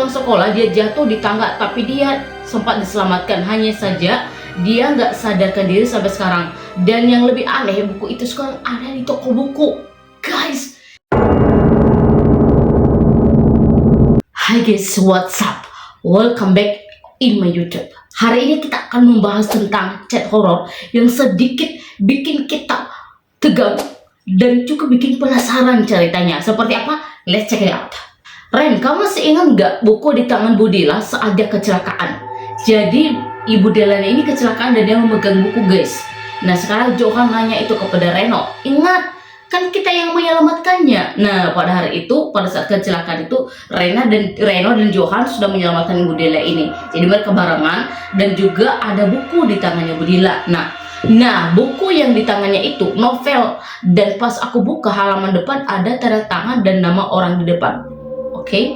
pulang sekolah dia jatuh di tangga, tapi dia sempat diselamatkan. Hanya saja dia nggak sadarkan diri sampai sekarang. Dan yang lebih aneh, buku itu sekarang ada di toko buku. Guys, hi guys, what's up? Welcome back in my YouTube. Hari ini kita akan membahas tentang chat horor yang sedikit bikin kita tegang dan juga bikin penasaran ceritanya. Seperti apa? Let's check it out. Ren, kamu masih ingat nggak buku di tangan Budila saat dia kecelakaan? Jadi Ibu Delana ini kecelakaan dan dia memegang buku, guys. Nah sekarang Johan nanya itu kepada Reno. Ingat, kan kita yang menyelamatkannya. Nah pada hari itu, pada saat kecelakaan itu, Reno dan Johan sudah menyelamatkan Ibu Dela ini. Jadi mereka barengan dan juga ada buku di tangannya Budila. Nah buku yang di tangannya itu novel. Dan pas aku buka halaman depan ada tanda tangan dan nama orang di depan. Oke,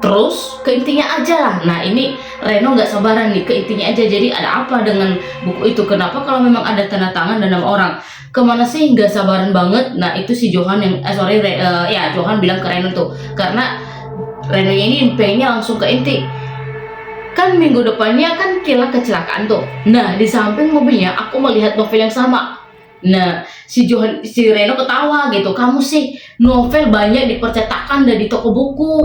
terus ke intinya aja lah. Nah ini Reno nggak sabaran nih, ke intinya aja. Jadi ada apa dengan buku itu? Kenapa kalau memang ada tanda tangan dan nama orang? Kemana sih, nggak sabaran banget. Nah itu si Johan yang Johan bilang ke Reno tuh, karena Renonya ini pengennya langsung ke inti. Kan minggu depannya kan Kila kecelakaan tuh. Nah di samping mobilnya aku melihat novel yang sama. Nah si Reno ketawa gitu, kamu sih novel banyak dipercetakan dan di toko buku.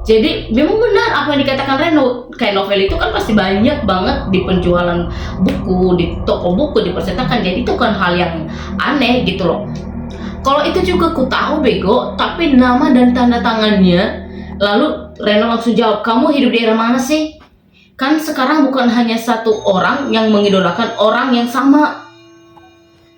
Jadi memang benar apa yang dikatakan Reno, kayak novel itu kan pasti banyak banget di penjualan buku, di toko buku, di percetakan. Jadi itu kan hal yang aneh gitu loh. Kalau itu juga ku tahu bego, tapi nama dan tanda tangannya. Lalu Reno langsung jawab, kamu hidup di era mana sih? Kan sekarang bukan hanya satu orang yang mengidolakan orang yang sama,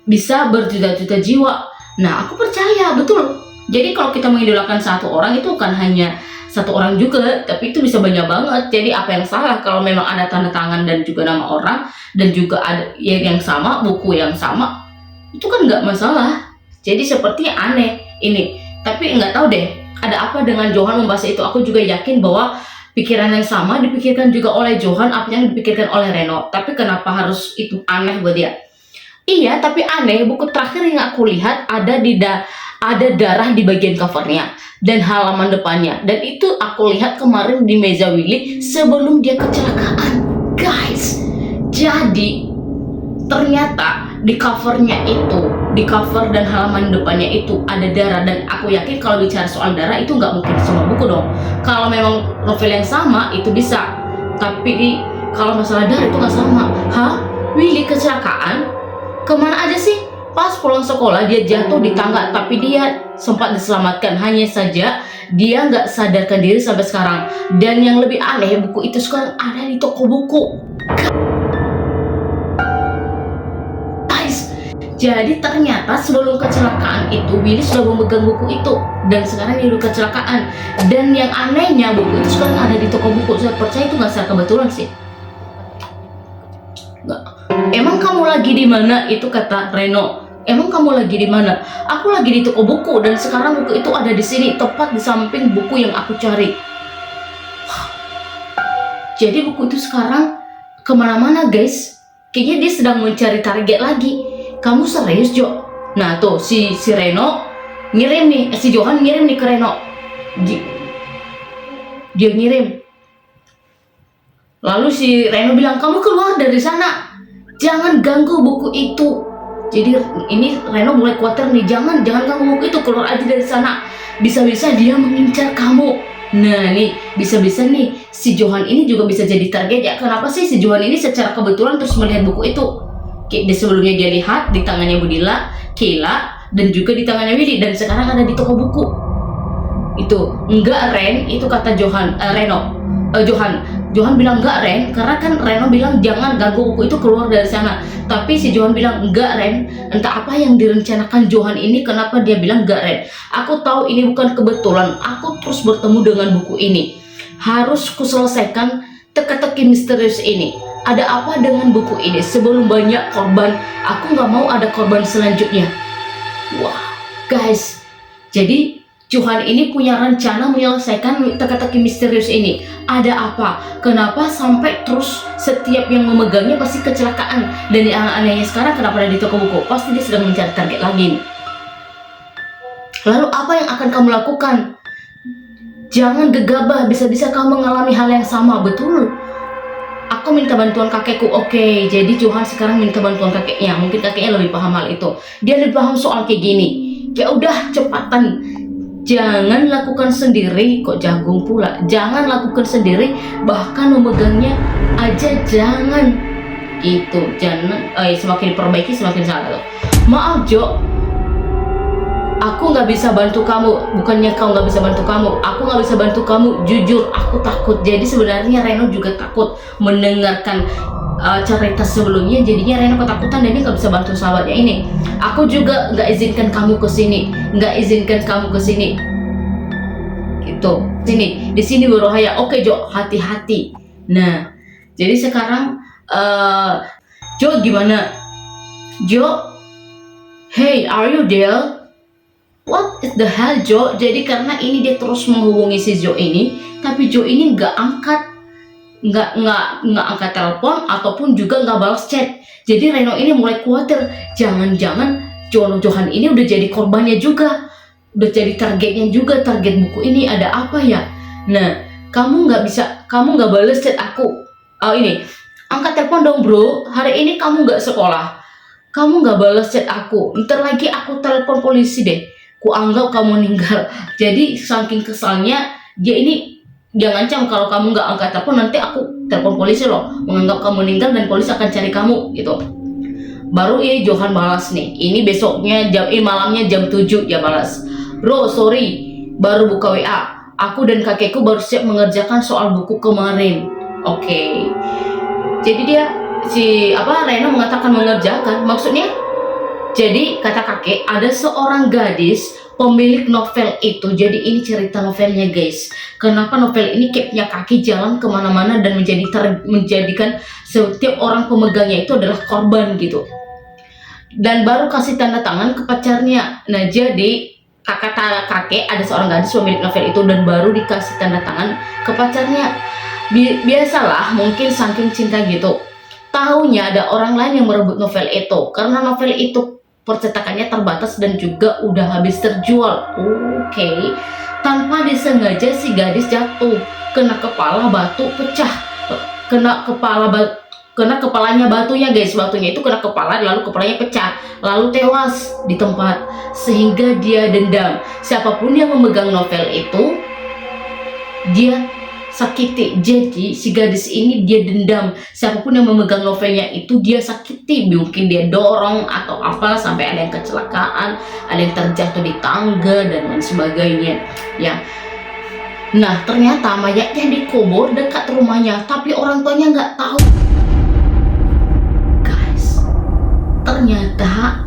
bisa berjuta-juta jiwa. Nah aku percaya betul. Jadi kalau kita mengidolakan satu orang itu kan hanya satu orang juga, tapi itu bisa banyak banget. Jadi apa yang salah kalau memang ada tanda tangan dan juga nama orang dan juga ada yang sama, buku yang sama, itu kan nggak masalah. Jadi seperti aneh ini. Tapi nggak tahu deh ada apa dengan Johan membahas itu. Aku juga yakin bahwa pikiran yang sama dipikirkan juga oleh Johan, apa yang dipikirkan oleh Reno. Tapi kenapa harus itu aneh buat dia? Iya, tapi aneh, buku terakhir yang aku lihat ada darah di bagian covernya dan halaman depannya. Dan itu aku lihat kemarin di meja Willy sebelum dia kecelakaan. Guys, jadi ternyata di covernya itu, di cover dan halaman depannya itu ada darah. Dan aku yakin kalau bicara soal darah itu nggak mungkin semua buku dong. Kalau memang novel yang sama itu bisa, tapi kalau masalah darah itu nggak sama. Hah? Willy kecelakaan? Kemana aja sih? Pas pulang sekolah dia jatuh di tangga, tapi dia sempat diselamatkan. Hanya saja dia nggak sadarkan diri sampai sekarang. Dan yang lebih aneh, buku itu sekarang ada di toko buku. Guys, jadi ternyata sebelum kecelakaan itu Willy sudah memegang buku itu. Dan sekarang dia udah kecelakaan. Dan yang anehnya buku itu sekarang ada di toko buku. Saya percaya itu nggak secara kebetulan sih. Nggak. Emang kamu lagi di mana? Itu kata Reno. Emang kamu lagi di mana? Aku lagi di toko buku dan sekarang buku itu ada di sini, tepat di samping buku yang aku cari. Jadi buku itu sekarang kemana-mana, guys. Kayaknya dia sedang mencari target lagi. Kamu serius, Jo? Nah tuh si Reno ngirim nih, si Johan ngirim nih ke Reno. Dia ngirim. Lalu si Reno bilang, kamu keluar dari sana. Jangan ganggu buku itu. Jadi ini Reno mulai khawatir nih, jangan ganggu buku itu, keluar aja dari sana. Bisa-bisa dia mengincar kamu. Nah nih, bisa-bisa nih si Johan ini juga bisa jadi target ya. Kenapa sih si Johan ini secara kebetulan terus melihat buku itu? Sebelumnya dia lihat di tangannya Budila, Kila, dan juga di tangannya Willy, dan sekarang ada di toko buku. Itu enggak Ren, itu kata Johan bilang enggak Ren, karena kan Reno bilang jangan ganggu buku itu, keluar dari sana. Tapi si Johan bilang enggak Ren, entah apa yang direncanakan Johan ini, kenapa dia bilang enggak Ren. Aku tahu ini bukan kebetulan, aku terus bertemu dengan buku ini. Harus kuselesaikan teka-teki misterius ini. Ada apa dengan buku ini? Sebelum banyak korban, aku nggak mau ada korban selanjutnya. Wah guys, jadi Johan ini punya rencana menyelesaikan teka-teki misterius ini. Ada apa? Kenapa sampai terus setiap yang memegangnya pasti kecelakaan? Dan yang anehnya sekarang kenapa ada di toko buku? Pasti dia sedang mencari target lagi nih. Lalu apa yang akan kamu lakukan? Jangan gegabah, bisa-bisa kamu mengalami hal yang sama. Betul, aku minta bantuan kakekku. Oke, jadi Johan sekarang minta bantuan kakeknya. Mungkin kakeknya lebih paham hal itu. Dia lebih paham soal kayak gini. Ya udah, cepatan. Jangan lakukan sendiri. Kok jagung pula? Jangan lakukan sendiri. Bahkan memegangnya aja jangan. Itu jangan. Semakin diperbaiki semakin salah loh. Maaf Jo, aku nggak bisa bantu kamu. Bukannya kau nggak bisa bantu kamu, aku nggak bisa bantu kamu. Jujur, aku takut. Jadi sebenarnya Reno juga takut mendengarkan cerita sebelumnya. Jadinya Reno ketakutan dan dia nggak bisa bantu sahabatnya ini. Aku juga nggak izinkan kamu ke sini, nggak izinkan kamu ke sini. Gitu. Sini, di sini berbahaya. Oke Jo, hati-hati. Nah, jadi sekarang Jo gimana? Jo, hey, are you there? What is the hell Jo? Jadi karena ini dia terus menghubungi si Jo ini, tapi Jo ini nggak angkat telepon ataupun juga nggak balas chat. Jadi Reno ini mulai khawatir, jangan-jangan Johan ini udah jadi korbannya juga, udah jadi targetnya juga. Target buku ini ada apa ya? Nah, kamu nggak balas chat aku. Oh ini, angkat telepon dong bro. Hari ini kamu nggak sekolah, kamu nggak balas chat aku. Ntar lagi aku telepon polisi deh. Ku anggap kamu meninggal. Jadi saking kesalnya dia ngancam kalau kamu nggak angkat telepon nanti aku telepon polisi loh. Menganggap kamu meninggal dan polisi akan cari kamu gitu. Baru Johan balas nih. Ini besoknya malamnya jam 7 dia balas. Bro, sorry, baru buka WA. Aku dan kakekku baru siap mengerjakan soal buku kemarin. Oke. Jadi Reno mengatakan mengerjakan. Maksudnya, jadi kata kakek ada seorang gadis pemilik novel itu. Jadi ini cerita novelnya guys. Kenapa novel ini capnya kaki jalan kemana-mana dan menjadikan setiap orang pemegangnya itu adalah korban gitu. Dan baru kasih tanda tangan ke pacarnya. Nah jadi kata kakek ada seorang gadis pemilik novel itu dan baru dikasih tanda tangan ke pacarnya. Biasalah mungkin saking cinta gitu. Tahunya ada orang lain yang merebut novel itu karena novel itu percetakannya terbatas dan juga udah habis terjual. Oke. Tanpa disengaja si gadis jatuh, kena kepala batu pecah, kena kepalanya batunya guys. Batunya itu kena kepala lalu kepalanya pecah lalu tewas di tempat. Sehingga dia dendam siapapun yang memegang novel itu dia sakiti. Jadi si gadis ini dia dendam siapapun yang memegang novelnya itu dia sakiti. Mungkin dia dorong atau apalah sampai ada yang kecelakaan, ada yang terjatuh di tangga dan lain sebagainya ya. Nah ternyata mayatnya dikubur dekat rumahnya tapi orang tuanya nggak tahu guys. Ternyata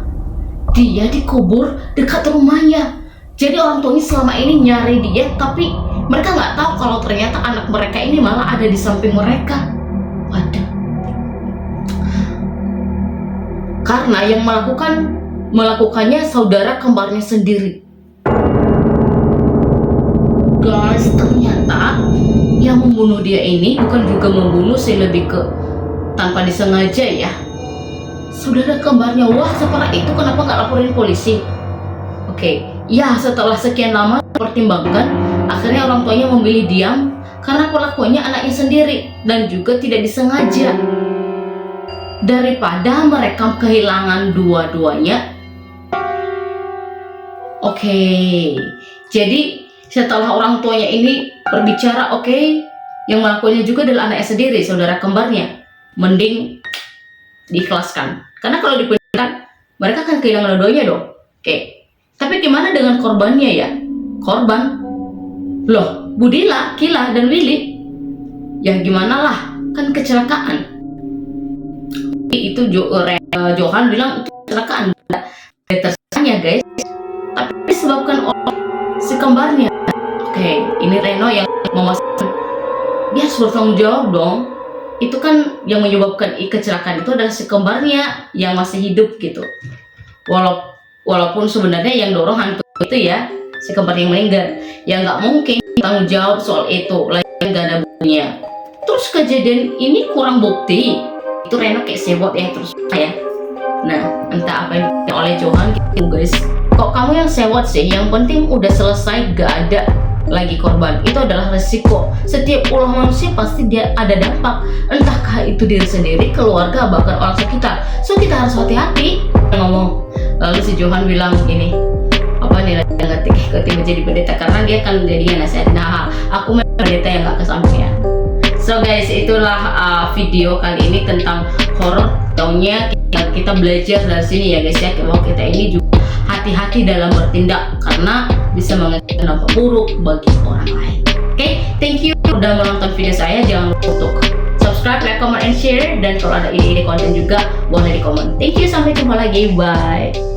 dia dikubur dekat rumahnya. Jadi orang tuanya selama ini nyari dia tapi mereka nggak tahu kalau ternyata anak mereka ini malah ada di samping mereka. Waduh. Karena yang melakukannya saudara kembarnya sendiri. Guys, ternyata yang membunuh dia ini bukan juga membunuh sih, lebih ke tanpa disengaja ya. Saudara kembarnya. Wah, separah itu kenapa nggak laporin polisi? Oke, ya setelah sekian lama pertimbangkan, akhirnya orang tuanya memilih diam karena pelakunya anaknya sendiri dan juga tidak disengaja. Daripada mereka kehilangan dua-duanya. Oke, jadi setelah orang tuanya ini berbicara, oke, yang melakukannya juga adalah anaknya sendiri, saudara kembarnya. Mending diikhlaskan. Karena kalau dipenjarakan, mereka akan kehilangan dua-duanya dong. Oke. Tapi gimana dengan korbannya ya? Korban? Loh, Budila, Kila, dan Willy? Ya gimana lah, kan kecelakaan. Itu Johan bilang itu kecelakaan. Tersangkanya guys. Tapi disebabkan oleh si kembarnya. Oke, ini Reno yang memastikan dia harus bertanggung jawab dong. Itu kan yang menyebabkan kecelakaan itu adalah si kembarnya yang masih hidup gitu. Walaupun sebenarnya yang dorong hantu itu ya si kembar yang meninggal, ya nggak mungkin tanggung jawab soal itu, lagi nggak ada buktinya. Terus kejadian ini kurang bukti, itu Reno kayak sewot ya terus ya. Nah entah apa yang oleh Johan gitu guys. Kok kamu yang sewot sih? Yang penting udah selesai, gak ada lagi korban. Itu adalah resiko. Setiap ulah manusia pasti dia ada dampak, entahkah itu diri sendiri, keluarga, bahkan orang sekitar. So kita harus hati-hati ngomong. Lalu si Johan bilang gini, apa nih ketika menjadi pendeta, karena dia kan jadinya nasihat. Nah, aku memang pendeta yang gak kesampaian. So guys, itulah video kali ini tentang horor. Taunya kita belajar dari sini ya guys ya, bahwa kita ini juga hati-hati dalam bertindak karena bisa mengakibatkan dampak buruk bagi orang lain. Oke, thank you udah menonton video saya. Jangan lupa untuk subscribe, like, comment, and share. Dan kalau ada ide-ide konten juga boleh di komen. Thank you, sampai jumpa lagi, bye.